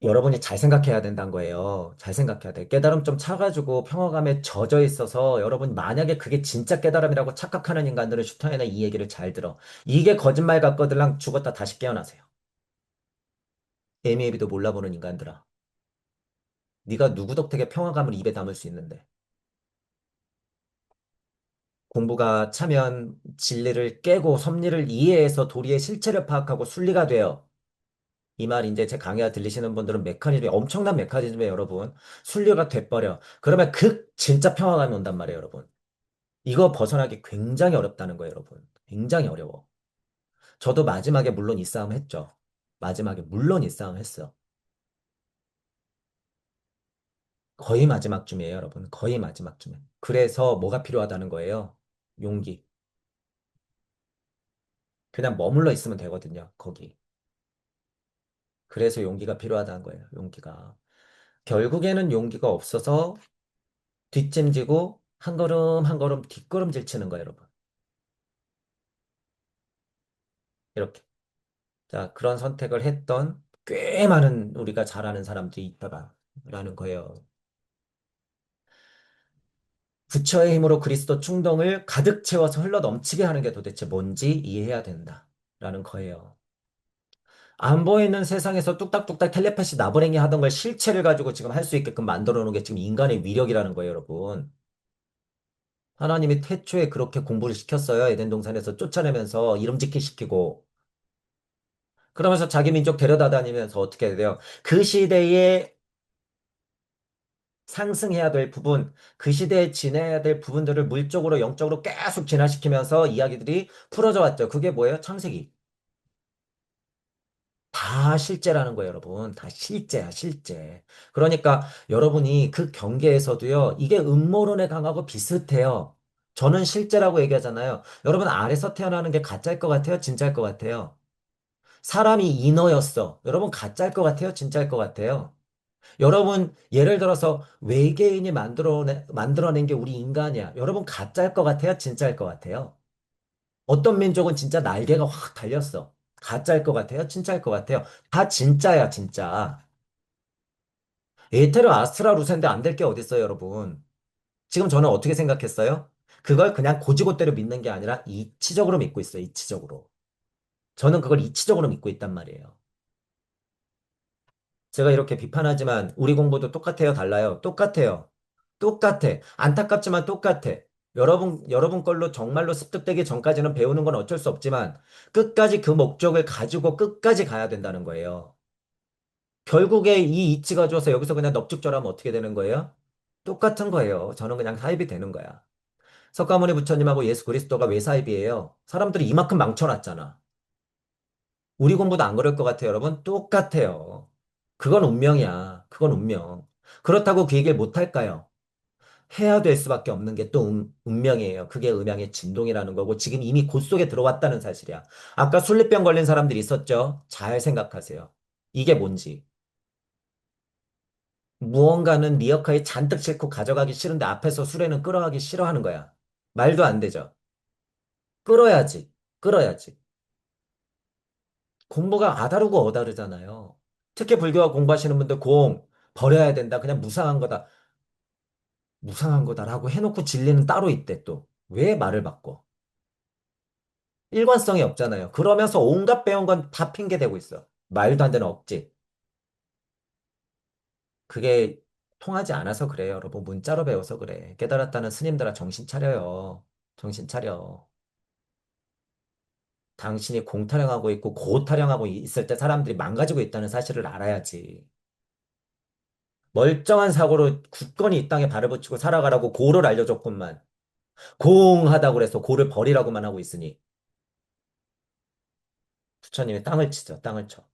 여러분이 잘 생각해야 된다는 거예요. 잘 생각해야 돼. 깨달음 좀 차가지고 평화감에 젖어 있어서 여러분 만약에 그게 진짜 깨달음이라고 착각하는 인간들은 슈타인의 이 얘기를 잘 들어. 이게 거짓말 같거들랑 죽었다 다시 깨어나세요. 에미에비도 몰라보는 인간들아. 네가 누구 덕택에 평화감을 입에 담을 수 있는데. 공부가 차면 진리를 깨고 섭리를 이해해서 도리의 실체를 파악하고 순리가 되어 이 말 이제 제 강의가 들리시는 분들은 메커니즘이 엄청난 메커니즘에 여러분 순리가 돼버려. 그러면 진짜 평화감이 온단 말이에요, 여러분. 이거 벗어나기 굉장히 어렵다는 거예요, 여러분. 굉장히 어려워. 저도 마지막에 물론 이 싸움 했죠. 마지막에 물론 이 싸움 했어. 거의 마지막쯤이에요, 여러분. 거의 마지막쯤에. 그래서 뭐가 필요하다는 거예요? 용기. 그냥 머물러 있으면 되거든요, 거기. 그래서 용기가 필요하다는 거예요, 용기가. 결국에는 용기가 없어서 뒷짐지고 한 걸음 한 걸음 뒷걸음질 치는 거예요, 여러분. 이렇게. 자, 그런 선택을 했던 꽤 많은 우리가 잘 아는 사람들이 있다라는 거예요. 부처의 힘으로 그리스도 충동을 가득 채워서 흘러 넘치게 하는 게 도대체 뭔지 이해해야 된다라는 거예요. 안 보이는 세상에서 뚝딱뚝딱 텔레파시 나부랭이 하던 걸 실체를 가지고 지금 할 수 있게끔 만들어 놓은 게 지금 인간의 위력이라는 거예요, 여러분. 하나님이 태초에 그렇게 공부를 시켰어요. 에덴 동산에서 쫓아내면서 이름짓기 시키고. 그러면서 자기 민족 데려다 다니면서 어떻게 돼요? 그 시대에 상승해야 될 부분, 그 시대에 지내야 될 부분들을 물적으로, 영적으로 계속 진화시키면서 이야기들이 풀어져 왔죠. 그게 뭐예요? 창세기. 다 실제라는 거예요, 여러분. 다 실제야, 실제. 그러니까 여러분이 그 경계에서도요, 이게 음모론에 강하고 비슷해요. 저는 실제라고 얘기하잖아요. 여러분, 아래서 태어나는 게 가짜일 것 같아요? 진짜일 것 같아요? 사람이 인어였어. 여러분, 가짜일 것 같아요? 진짜일 것 같아요? 여러분, 예를 들어서 외계인이 만들어낸 게 우리 인간이야. 여러분, 가짜일 것 같아요? 진짜일 것 같아요? 어떤 민족은 진짜 날개가 확 달렸어. 가짜일 것 같아요? 진짜일 것 같아요? 다 진짜야, 진짜. 에테르 아스트라 루센데 안 될 게 어딨어요, 여러분. 지금 저는 어떻게 생각했어요? 그걸 그냥 고지고대로 믿는 게 아니라 이치적으로 믿고 있어요, 이치적으로. 저는 그걸 이치적으로 믿고 있단 말이에요. 제가 이렇게 비판하지만 우리 공부도 똑같아요, 달라요? 똑같아요. 똑같아. 안타깝지만 똑같아. 여러분 걸로 정말로 습득되기 전까지는 배우는 건 어쩔 수 없지만 끝까지 그 목적을 가지고 끝까지 가야 된다는 거예요. 결국에 이 이치가 줘서 여기서 그냥 넙죽절하면 어떻게 되는 거예요? 똑같은 거예요. 저는 그냥 사입이 되는 거야. 석가모니 부처님하고 예수 그리스도가 왜 사입이에요? 사람들이 이만큼 망쳐놨잖아. 우리 공부도 안 그럴 것 같아요, 여러분? 똑같아요. 그건 운명이야. 그건 운명. 그렇다고 그 얘기를 못 할까요? 해야 될 수밖에 없는 게 또 운명이에요. 그게 음양의 진동이라는 거고 지금 이미 곳 속에 들어왔다는 사실이야. 아까 순리병 걸린 사람들이 있었죠? 잘 생각하세요. 이게 뭔지. 무언가는 리어카에 잔뜩 싣고 가져가기 싫은데 앞에서 수레는 끌어가기 싫어하는 거야. 말도 안 되죠. 끌어야지. 끌어야지. 공부가 아다르고 어다르잖아요. 특히 불교와 공부하시는 분들 공 버려야 된다. 그냥 무상한 거다. 무상한 거다라고 해놓고 진리는 따로 있대 또. 왜 말을 바꿔? 일관성이 없잖아요. 그러면서 온갖 배운 건 다 핑계 대고 있어. 말도 안 되는 억지. 그게 통하지 않아서 그래요, 여러분. 문자로 배워서 그래. 깨달았다는 스님들아 정신 차려요. 정신 차려. 당신이 공타령하고 있고 고타령하고 있을 때 사람들이 망가지고 있다는 사실을 알아야지. 멀쩡한 사고로 굳건히 이 땅에 발을 붙이고 살아가라고 고를 알려줬건만. 공하다고 그래서 고를 버리라고만 하고 있으니. 부처님이 땅을 치죠, 땅을 쳐.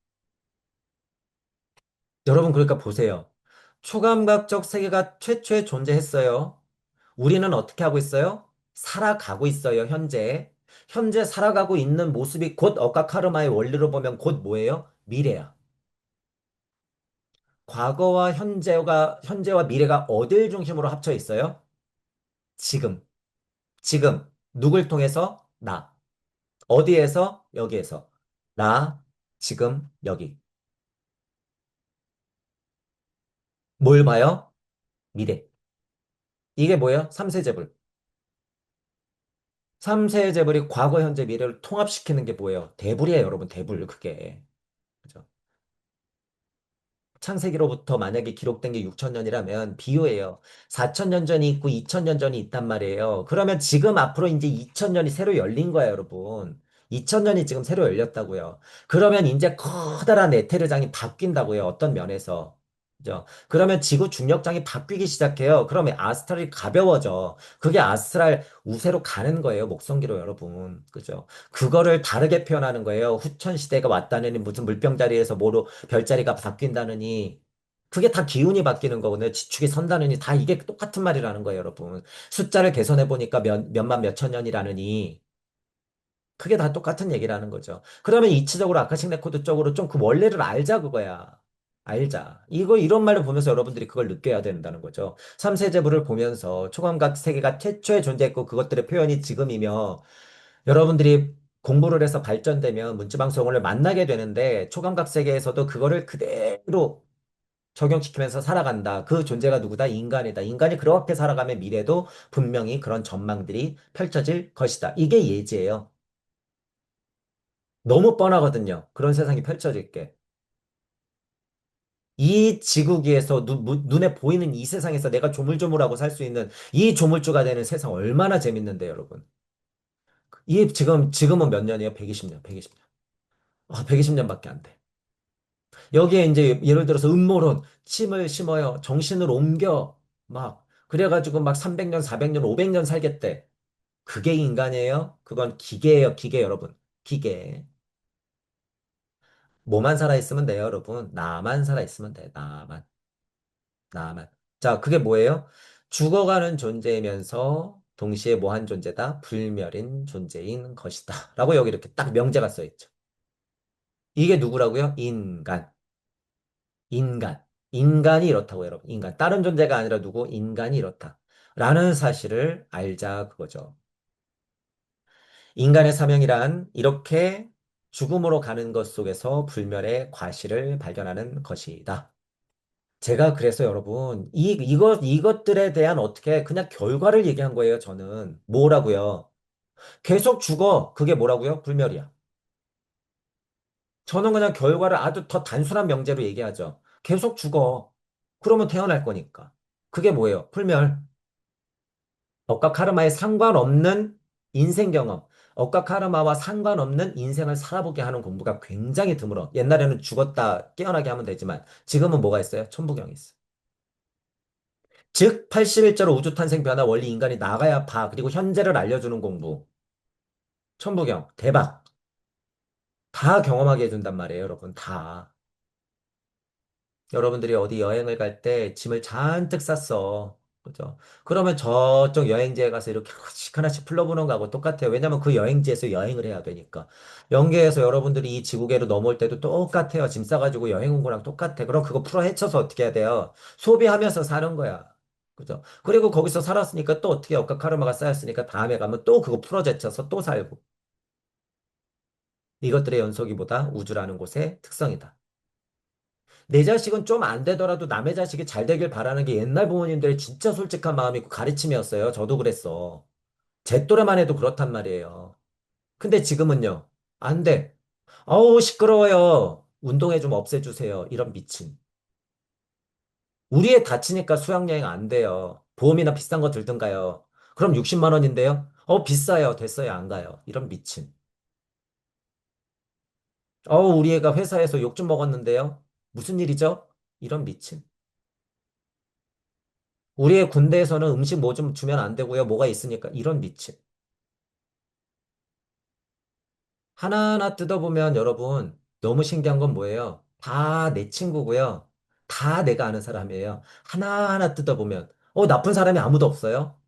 여러분, 그러니까 보세요. 초감각적 세계가 최초에 존재했어요. 우리는 어떻게 하고 있어요? 살아가고 있어요, 현재. 현재 살아가고 있는 모습이 곧 억각 카르마의 원리로 보면 곧 뭐예요? 미래야. 과거와 현재와 미래가 어딜 중심으로 합쳐 있어요? 지금. 지금. 누굴 통해서? 나. 어디에서? 여기에서. 나, 지금, 여기. 뭘 봐요? 미래. 이게 뭐예요? 삼세제불. 삼세제불이 과거, 현재, 미래를 통합시키는 게 뭐예요? 대불이에요, 여러분. 대불, 그게. 그죠? 창세기로부터 만약에 기록된 게 6천 년이라면 비유예요. 4천 년 전이 있고 2천 년 전이 있단 말이에요. 그러면 지금 앞으로 이제 2천 년이 새로 열린 거예요, 여러분. 2천 년이 지금 새로 열렸다고요. 그러면 이제 커다란 에테르장이 바뀐다고요. 어떤 면에서. 그죠? 그러면 지구 중력장이 바뀌기 시작해요. 그러면 아스트랄이 가벼워져. 그게 아스트랄 우세로 가는 거예요. 목성기로 여러분. 그죠? 그거를 다르게 표현하는 거예요. 후천 시대가 왔다느니 무슨 물병자리에서 뭐로 별자리가 바뀐다느니 그게 다 기운이 바뀌는 거거든요. 지축이 선다느니 다 이게 똑같은 말이라는 거예요, 여러분. 숫자를 개선해 보니까 몇만 몇천 년이라느니 그게 다 똑같은 얘기라는 거죠. 그러면 이치적으로 아카식 레코드 쪽으로 좀 그 원리를 알자 그거야. 알자. 이거 이런 말을 보면서 여러분들이 그걸 느껴야 된다는 거죠. 삼세제부를 보면서 초감각 세계가 최초에 존재했고 그것들의 표현이 지금이며 여러분들이 공부를 해서 발전되면 문지방송을 만나게 되는데 초감각 세계에서도 그거를 그대로 적용시키면서 살아간다. 그 존재가 누구다? 인간이다. 인간이 그렇게 살아가면 미래도 분명히 그런 전망들이 펼쳐질 것이다. 이게 예지예요. 너무 뻔하거든요. 그런 세상이 펼쳐질 게. 이 지구기에서 눈에 보이는 이 세상에서 내가 조물조물하고 살 수 있는 이 조물주가 되는 세상 얼마나 재밌는데, 여러분. 이 지금은 몇 년이에요? 120년, 120년. 120년밖에 안 돼. 여기에 이제 예를 들어서 음모론, 침을 심어요. 정신을 옮겨. 막, 그래가지고 막 300년, 400년, 500년 살겠대. 그게 인간이에요? 그건 기계예요, 기계 여러분. 기계. 뭐만 살아있으면 돼요, 여러분. 나만 살아있으면 돼, 나만. 나만. 자, 그게 뭐예요? 죽어가는 존재이면서 동시에 뭐한 존재다? 불멸인 존재인 것이다. 라고 여기 이렇게 딱 명제가 써 있죠. 이게 누구라고요? 인간. 인간. 인간이 이렇다고 여러분. 인간. 다른 존재가 아니라 누구? 인간이 이렇다. 라는 사실을 알자 그거죠. 인간의 사명이란 이렇게 죽음으로 가는 것 속에서 불멸의 과실을 발견하는 것이다. 제가 그래서 여러분, 이것들에 대한 어떻게 그냥 결과를 얘기한 거예요, 저는. 뭐라고요? 계속 죽어. 그게 뭐라고요? 불멸이야. 저는 그냥 결과를 아주 더 단순한 명제로 얘기하죠. 계속 죽어. 그러면 태어날 거니까. 그게 뭐예요? 불멸. 업과 카르마에 상관없는 인생 경험. 업과 카르마와 상관없는 인생을 살아보게 하는 공부가 굉장히 드물어. 옛날에는 죽었다 깨어나게 하면 되지만 지금은 뭐가 있어요? 천부경이 있어. 즉, 81자로 우주탄생 변화 원리 인간이 나가야 봐. 그리고 현재를 알려주는 공부. 천부경. 대박. 다 경험하게 해준단 말이에요, 여러분. 다. 여러분들이 어디 여행을 갈 때 짐을 잔뜩 쌌어. 그죠? 그러면 저쪽 여행지에 가서 이렇게 하나씩 하나씩 풀러보는 거하고 똑같아요. 왜냐면 그 여행지에서 여행을 해야 되니까. 연계해서 여러분들이 이 지구계로 넘어올 때도 똑같아요. 짐 싸가지고 여행 온 거랑 똑같아. 그럼 그거 풀어 헤쳐서 어떻게 해야 돼요? 소비하면서 사는 거야. 그죠? 그리고 거기서 살았으니까 또 어떻게 억까 카르마가 쌓였으니까 다음에 가면 또 그거 풀어 제쳐서 또 살고. 이것들의 연속이보다 우주라는 곳의 특성이다. 내 자식은 좀 안 되더라도 남의 자식이 잘 되길 바라는 게 옛날 부모님들의 진짜 솔직한 마음이고 가르침이었어요. 저도 그랬어. 제 또래만 해도 그렇단 말이에요. 근데 지금은요. 안 돼. 어우, 시끄러워요. 운동회 좀 없애주세요. 이런 미친. 우리 애 다치니까 수학여행 안 돼요. 보험이나 비싼 거 들든가요. 그럼 60만 원인데요. 비싸요. 됐어요. 안 가요. 이런 미친. 우리 애가 회사에서 욕 좀 먹었는데요. 무슨 일이죠? 이런 미친. 우리의 군대에서는 음식 뭐 좀 주면 안 되고요. 뭐가 있으니까. 이런 미친. 하나하나 뜯어보면 여러분, 너무 신기한 건 뭐예요? 다 내 친구고요. 다 내가 아는 사람이에요. 하나하나 뜯어보면. 나쁜 사람이 아무도 없어요?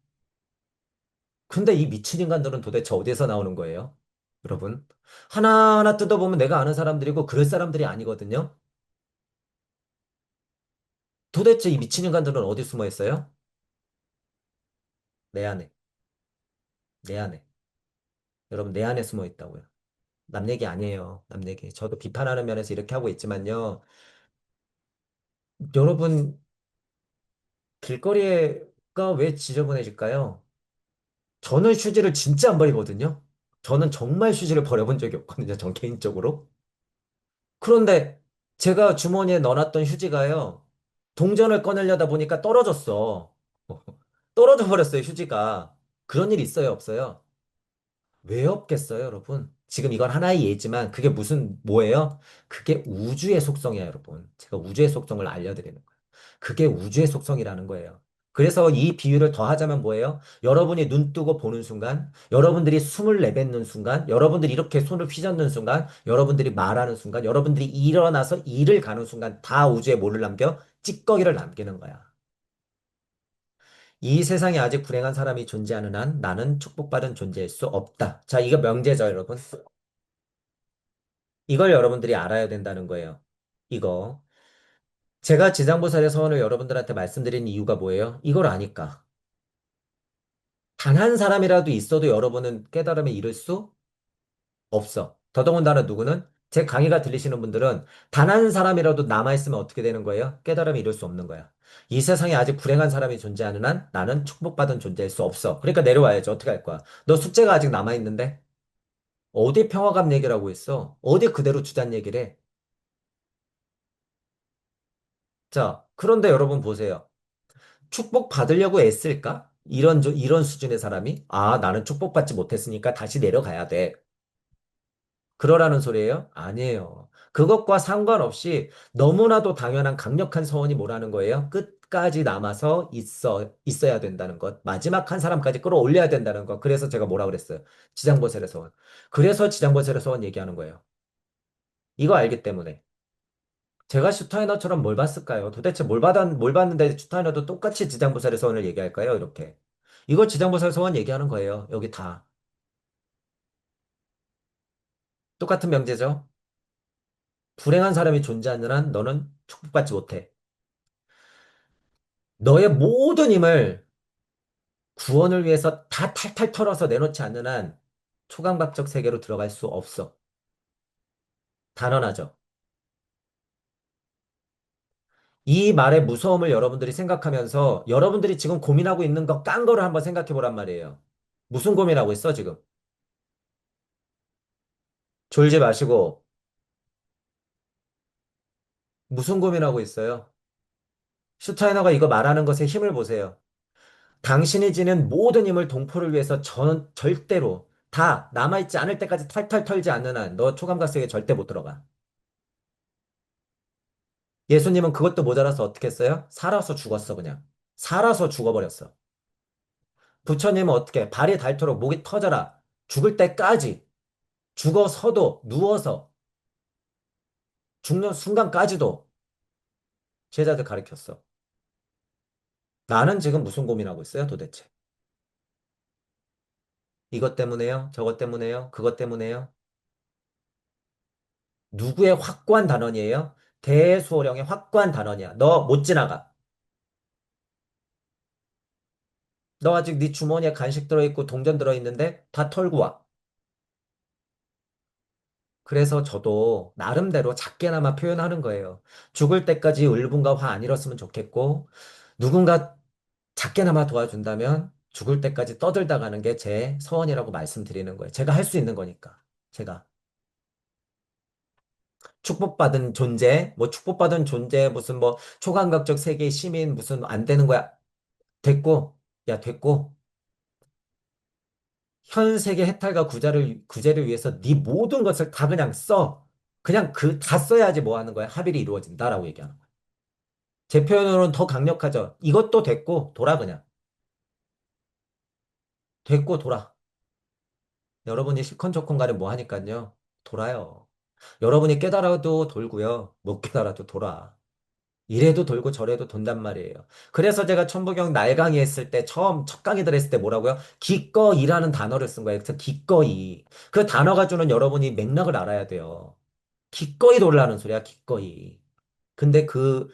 근데 이 미친 인간들은 도대체 어디에서 나오는 거예요? 여러분. 하나하나 뜯어보면 내가 아는 사람들이고 그럴 사람들이 아니거든요. 도대체 이 미친 인간들은 어디 숨어 있어요? 내 안에. 내 안에. 여러분, 내 안에 숨어 있다고요. 남 얘기 아니에요. 남 얘기. 저도 비판하는 면에서 이렇게 하고 있지만요. 여러분, 길거리가 왜 지저분해질까요? 저는 휴지를 진짜 안 버리거든요. 저는 정말 휴지를 버려본 적이 없거든요. 전 개인적으로. 그런데 제가 주머니에 넣어놨던 휴지가요. 동전을 꺼내려다 보니까 떨어졌어. 떨어져 버렸어요, 휴지가. 그런 일 있어요, 없어요? 왜 없겠어요, 여러분? 지금 이건 하나의 예지만 그게 무슨 뭐예요? 그게 우주의 속성이에요, 여러분. 제가 우주의 속성을 알려드리는 거예요. 그게 우주의 속성이라는 거예요. 그래서 이 비유를 더 하자면 뭐예요? 여러분이 눈 뜨고 보는 순간, 여러분들이 숨을 내뱉는 순간, 여러분들이 이렇게 손을 휘젓는 순간, 여러분들이 말하는 순간, 여러분들이 일어나서 일을 가는 순간 다 우주에 뭐를 남겨? 찌꺼기를 남기는 거야. 이 세상에 아직 불행한 사람이 존재하는 한 나는 축복받은 존재일 수 없다. 자, 이거 명제죠, 여러분. 이걸 여러분들이 알아야 된다는 거예요. 이거. 제가 지장보살의 서원을 여러분들한테 말씀드린 이유가 뭐예요? 이걸 아니까. 단 한 사람이라도 있어도 여러분은 깨달음에 이를 수 없어. 더더군다나 누구는 제 강의가 들리시는 분들은 단 한 사람이라도 남아있으면 어떻게 되는 거예요? 깨달음에 이룰 수 없는 거야. 이 세상에 아직 불행한 사람이 존재하는 한 나는 축복받은 존재일 수 없어. 그러니까 내려와야죠. 어떻게 할 거야? 너 숙제가 아직 남아있는데? 어디 평화감 얘기라고 했어? 어디 그대로 주잔 얘기를 해? 자, 그런데 여러분 보세요. 축복 받으려고 애쓸까? 이런 수준의 사람이? 아, 나는 축복받지 못했으니까 다시 내려가야 돼. 그러라는 소리예요? 아니에요. 그것과 상관없이 너무나도 당연한 강력한 서원이 뭐라는 거예요? 끝까지 남아서 있어야 된다는 것. 마지막 한 사람까지 끌어올려야 된다는 것. 그래서 제가 뭐라 그랬어요? 지장보살의 서원. 그래서 지장보살의 서원 얘기하는 거예요. 이거 알기 때문에. 제가 슈타이너처럼 뭘 봤을까요? 도대체 뭘 봤는데 슈타이너도 똑같이 지장보살의 서원을 얘기할까요? 이렇게. 이거 지장보살 서원 얘기하는 거예요. 여기 다. 똑같은 명제죠? 불행한 사람이 존재하는 한 너는 축복받지 못해. 너의 모든 힘을 구원을 위해서 다 탈탈 털어서 내놓지 않는 한 초강박적 세계로 들어갈 수 없어. 단언하죠. 이 말의 무서움을 여러분들이 생각하면서 여러분들이 지금 고민하고 있는 거 깐 거를 한번 생각해 보란 말이에요. 무슨 고민하고 있어, 지금? 졸지 마시고 무슨 고민하고 있어요? 슈타이너가 이거 말하는 것에 힘을 보세요. 당신이 지닌 모든 힘을 동포를 위해서 절대로 다 남아있지 않을 때까지 탈탈 털지 않는 한 너 초감각세계 절대 못 들어가. 예수님은 그것도 모자라서 어떻게 했어요? 살아서 죽었어, 그냥. 살아서 죽어버렸어. 부처님은 어떻게 발이 닳도록 목이 터져라. 죽을 때까지 죽어서도 누워서 죽는 순간까지도 제자들 가르쳤어. 나는 지금 무슨 고민하고 있어요, 도대체? 이것 때문에요? 저것 때문에요? 그것 때문에요? 누구의 확고한 단언이에요? 대수호령의 확고한 단언이야. 너 못 지나가. 너 아직 네 주머니에 간식 들어있고 동전 들어있는데 다 털고 와. 그래서 저도 나름대로 작게나마 표현하는 거예요. 죽을 때까지 울분과 화 안 잃었으면 좋겠고, 누군가 작게나마 도와준다면 죽을 때까지 떠들다 가는 게 제 서원이라고 말씀드리는 거예요. 제가 할 수 있는 거니까. 제가. 축복받은 존재, 뭐 축복받은 존재, 무슨 뭐 초감각적 세계의 시민, 무슨 안 되는 거야. 됐고, 야, 됐고. 현 세계 해탈과 구제를 위해서 네 모든 것을 다 그냥 써. 그냥 다 써야지 뭐 하는 거야. 합의를 이루어진다라고 얘기하는 거야. 제 표현으로는 더 강력하죠. 이것도 됐고, 돌아, 그냥. 됐고, 돌아. 여러분이 시컨조컨 간에 뭐 하니까요. 돌아요. 여러분이 깨달아도 돌고요. 못 깨달아도 돌아. 이래도 돌고 저래도 돈단 말이에요. 그래서 제가 천부경 날강의 했을 때 처음 첫 강의 들었을 때 뭐라고요? 기꺼이라는 단어를 쓴 거예요. 그래서 기꺼이. 그 단어가 주는 여러분이 맥락을 알아야 돼요. 기꺼이 돌라는 소리야, 기꺼이. 근데 그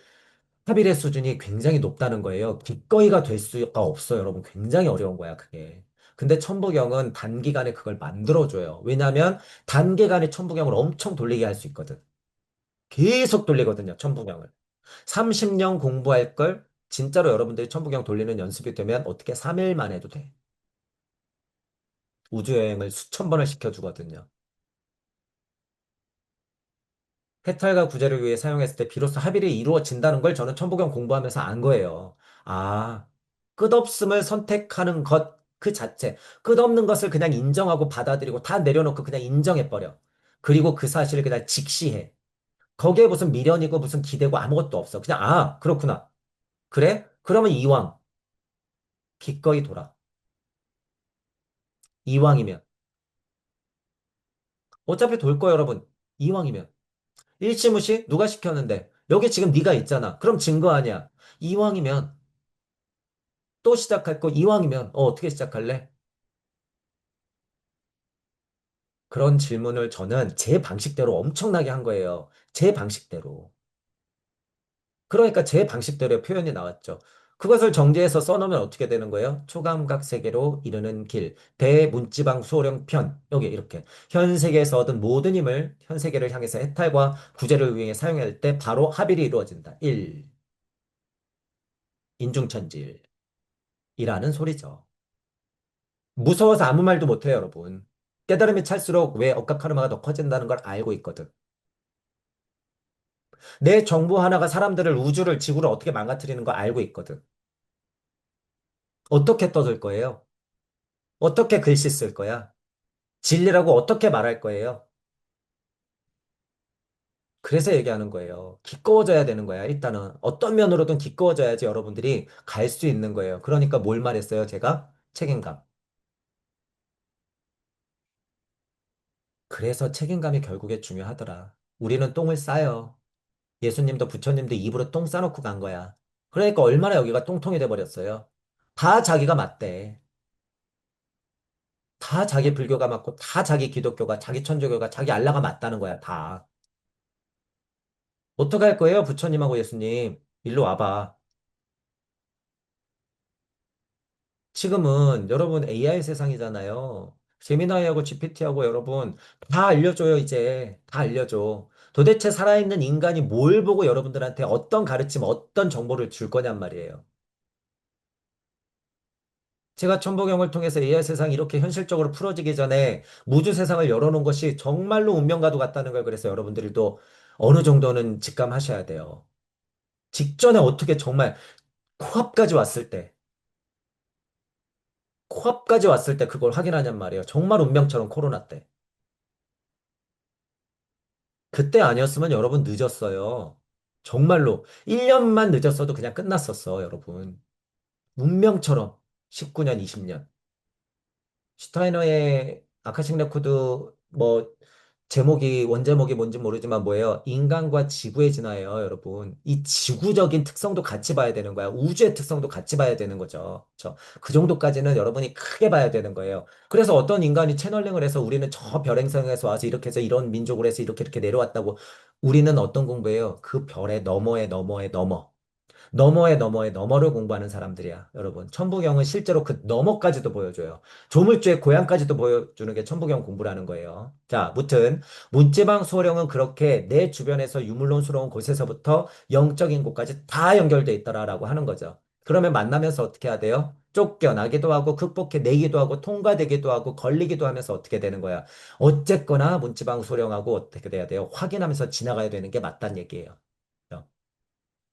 합일의 수준이 굉장히 높다는 거예요. 기꺼이가 될 수가 없어요, 여러분. 굉장히 어려운 거야, 그게. 근데 천부경은 단기간에 그걸 만들어줘요. 왜냐하면 단기간에 천부경을 엄청 돌리게 할 수 있거든. 계속 돌리거든요, 천부경을. 30년 공부할 걸 진짜로 여러분들이 천부경 돌리는 연습이 되면 어떻게 3일만 해도 돼. 우주여행을 수천 번을 시켜주거든요. 해탈과 구제를 위해 사용했을 때 비로소 합일이 이루어진다는 걸 저는 천부경 공부하면서 안 거예요. 아, 끝없음을 선택하는 것 그 자체, 끝없는 것을 그냥 인정하고 받아들이고 다 내려놓고 그냥 인정해버려. 그리고 그 사실을 그냥 직시해. 거기에 무슨 미련이고 무슨 기대고 아무것도 없어. 그냥, 아, 그렇구나. 그래? 그러면 이왕, 기꺼이 돌아. 이왕이면. 어차피 돌 거야, 여러분. 이왕이면. 일시무시? 누가 시켰는데? 여기 지금 네가 있잖아. 그럼 증거 아니야. 이왕이면. 또 시작할 거 이왕이면 어떻게 시작할래? 그런 질문을 저는 제 방식대로 엄청나게 한 거예요. 제 방식대로. 그러니까 제 방식대로의 표현이 나왔죠. 그것을 정제해서 써놓으면 어떻게 되는 거예요? 초감각 세계로 이르는 길, 대문지방 수호령 편. 여기 이렇게. 현 세계에서 얻은 모든 힘을 현 세계를 향해서 해탈과 구제를 위해 사용할 때 바로 합일이 이루어진다. 1. 인중천질이라는 소리죠. 무서워서 아무 말도 못해요, 여러분. 깨달음이 찰수록 왜 억각하르마가 더 커진다는 걸 알고 있거든. 내 정보 하나가 사람들을, 우주를, 지구를 어떻게 망가뜨리는 거 알고 있거든. 어떻게 떠들 거예요? 어떻게 글씨 쓸 거야? 진리라고 어떻게 말할 거예요? 그래서 얘기하는 거예요. 기꺼워져야 되는 거야. 일단은 어떤 면으로든 기꺼워져야지 여러분들이 갈 수 있는 거예요. 그러니까 뭘 말했어요? 제가 책임감. 그래서 책임감이 결국에 중요하더라. 우리는 똥을 싸요. 예수님도 부처님도 입으로 똥 싸놓고 간 거야. 그러니까 얼마나 여기가 똥통이 돼버렸어요. 다 자기가 맞대. 다 자기 불교가 맞고, 다 자기 기독교가, 자기 천주교가, 자기 알라가 맞다는 거야, 다. 어떡할 거예요, 부처님하고 예수님? 일로 와봐. 지금은 여러분 AI 세상이잖아요. 제미나이하고 GPT하고 여러분 다 알려줘요, 이제. 다 알려줘. 도대체 살아있는 인간이 뭘 보고 여러분들한테 어떤 가르침, 어떤 정보를 줄 거냔 말이에요. 제가 천부경을 통해서 AI 세상이 이렇게 현실적으로 풀어지기 전에 무주 세상을 열어놓은 것이 정말로 운명과도 같다는 걸 그래서 여러분들도 어느 정도는 직감하셔야 돼요. 직전에 어떻게 정말 코앞까지 왔을 때, 코앞까지 왔을 때 그걸 확인하냔 말이에요. 정말 운명처럼 코로나 때. 그때 아니었으면 여러분 늦었어요. 정말로. 1년만 늦었어도 그냥 끝났었어, 여러분. 운명처럼. 19년, 20년. 슈타이너의 아카식 레코드 뭐 제목이 원제목이 뭔지 모르지만 뭐예요? 인간과 지구의 진화예요, 여러분. 이 지구적인 특성도 같이 봐야 되는 거야. 우주의 특성도 같이 봐야 되는 거죠. 그 정도까지는 여러분이 크게 봐야 되는 거예요. 그래서 어떤 인간이 채널링을 해서 우리는 저 별행성에서 와서 이렇게 해서 이런 민족으로 해서 이렇게 이렇게 내려왔다고 우리는 어떤 공부예요? 그 별의 너머에 너머에 너머. 너머의 너머의 너머를 공부하는 사람들이야, 여러분. 천부경은 실제로 그 너머까지도 보여줘요. 조물주의 고향까지도 보여주는 게 천부경 공부라는 거예요. 자, 무튼 문지방 수호령은 그렇게 내 주변에서 유물론스러운 곳에서부터 영적인 곳까지 다 연결돼 있더라라고 하는 거죠. 그러면 만나면서 어떻게 해야 돼요? 쫓겨나기도 하고 극복해내기도 하고 통과되기도 하고 걸리기도 하면서 어떻게 되는 거야? 어쨌거나 문지방 수호령하고 어떻게 돼야 돼요? 확인하면서 지나가야 되는 게 맞다는 얘기예요.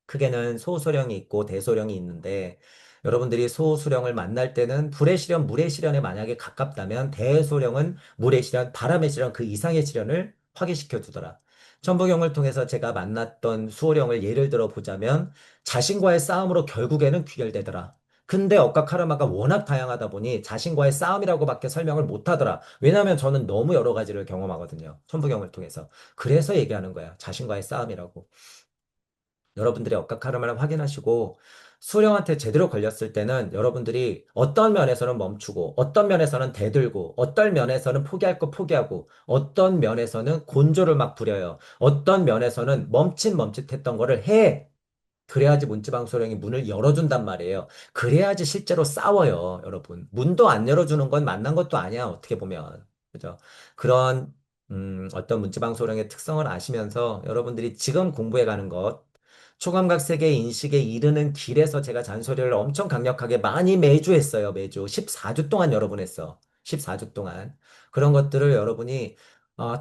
크게는 소수령이 있고 대소령이 있는데 여러분들이 소수령을 만날 때는 불의 시련, 물의 시련에 만약에 가깝다면 대소령은 물의 시련, 바람의 시련 그 이상의 시련을 확인시켜 주더라. 천부경을 통해서 제가 만났던 수호령을 예를 들어 보자면 자신과의 싸움으로 결국에는 귀결되더라. 근데 억각 카르마가 워낙 다양하다 보니 자신과의 싸움이라고밖에 설명을 못 하더라. 왜냐하면 저는 너무 여러 가지를 경험하거든요. 천부경을 통해서. 그래서 얘기하는 거야. 자신과의 싸움이라고. 여러분들이 억각 카르마를 확인하시고 수령한테 제대로 걸렸을 때는 여러분들이 어떤 면에서는 멈추고 어떤 면에서는 대들고 어떤 면에서는 포기할 거 포기하고 어떤 면에서는 곤조를 막 부려요. 어떤 면에서는 멈칫멈칫했던 거를 해. 그래야지 문지방 수령이 문을 열어준단 말이에요. 그래야지 실제로 싸워요, 여러분. 문도 안 열어주는 건 만난 것도 아니야, 어떻게 보면. 그죠? 그런 어떤 문지방 소령의 특성을 아시면서 여러분들이 지금 공부해 가는 것 초감각 세계 인식에 이르는 길에서 제가 잔소리를 엄청 강력하게 많이 매주 했어요. 매주. 14주 동안 여러 분 했어. 14주 동안. 그런 것들을 여러분이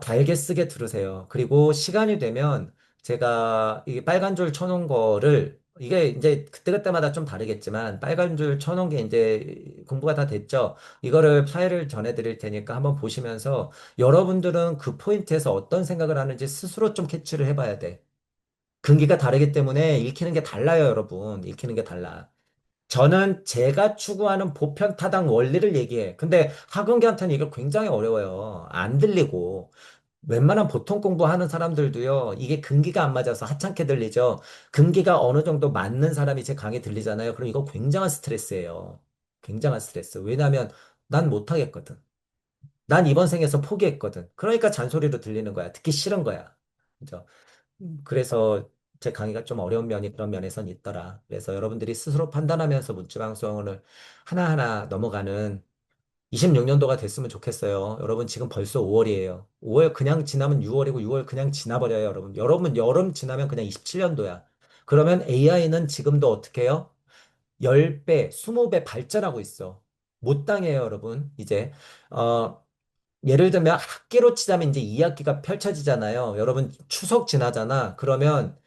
달게 쓰게 들으세요. 그리고 시간이 되면 제가 이 빨간 줄 쳐놓은 거를 이게 이제 그때그때마다 좀 다르겠지만 빨간 줄 쳐놓은 게 이제 공부가 다 됐죠. 이거를 파일을 전해드릴 테니까 한번 보시면서 여러분들은 그 포인트에서 어떤 생각을 하는지 스스로 좀 캐치를 해봐야 돼. 근기가 다르기 때문에 읽히는 게 달라요, 여러분. 읽히는 게 달라. 저는 제가 추구하는 보편 타당 원리를 얘기해. 근데 학원기한테는 이게 굉장히 어려워요. 안 들리고. 웬만한 보통 공부하는 사람들도요, 이게 근기가 안 맞아서 하찮게 들리죠. 근기가 어느 정도 맞는 사람이 제 강의 들리잖아요. 그럼 이거 굉장한 스트레스예요. 굉장한 스트레스. 왜냐하면 난 못하겠거든. 난 이번 생에서 포기했거든. 그러니까 잔소리로 들리는 거야. 듣기 싫은 거야. 그죠? 그래서 제 강의가 좀 어려운 면이 그런 면에선 있더라. 그래서 여러분들이 스스로 판단하면서 문지방송을 하나하나 넘어가는 26년도가 됐으면 좋겠어요. 여러분 지금 벌써 5월이에요. 5월 그냥 지나면 6월이고 6월 그냥 지나버려요, 여러분. 여러분 여름 지나면 그냥 27년도야. 그러면 AI는 지금도 어떻게 해요? 10배, 20배 발전하고 있어. 못 당해요, 여러분. 이제 어 예를 들면 학기로 치자면 이제 2학기가 펼쳐지잖아요. 여러분 추석 지나잖아. 그러면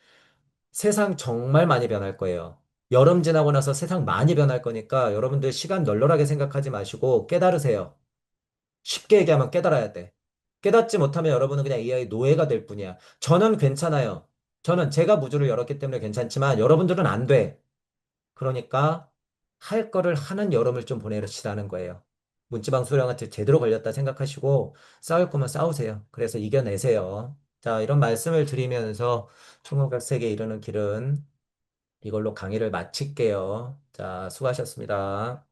세상 정말 많이 변할 거예요. 여름 지나고 나서 세상 많이 변할 거니까 여러분들 시간 널널하게 생각하지 마시고 깨달으세요. 쉽게 얘기하면 깨달아야 돼. 깨닫지 못하면 여러분은 그냥 AI의 노예가 될 뿐이야. 저는 괜찮아요. 저는 제가 무주를 열었기 때문에 괜찮지만 여러분들은 안 돼. 그러니까 할 거를 하는 여름을 좀 보내시라는 거예요. 문지방 수령한테 제대로 걸렸다 생각하시고 싸울 거면 싸우세요. 그래서 이겨내세요. 자, 이런 말씀을 드리면서 총각세계에 이르는 길은 이걸로 강의를 마칠게요. 자, 수고하셨습니다.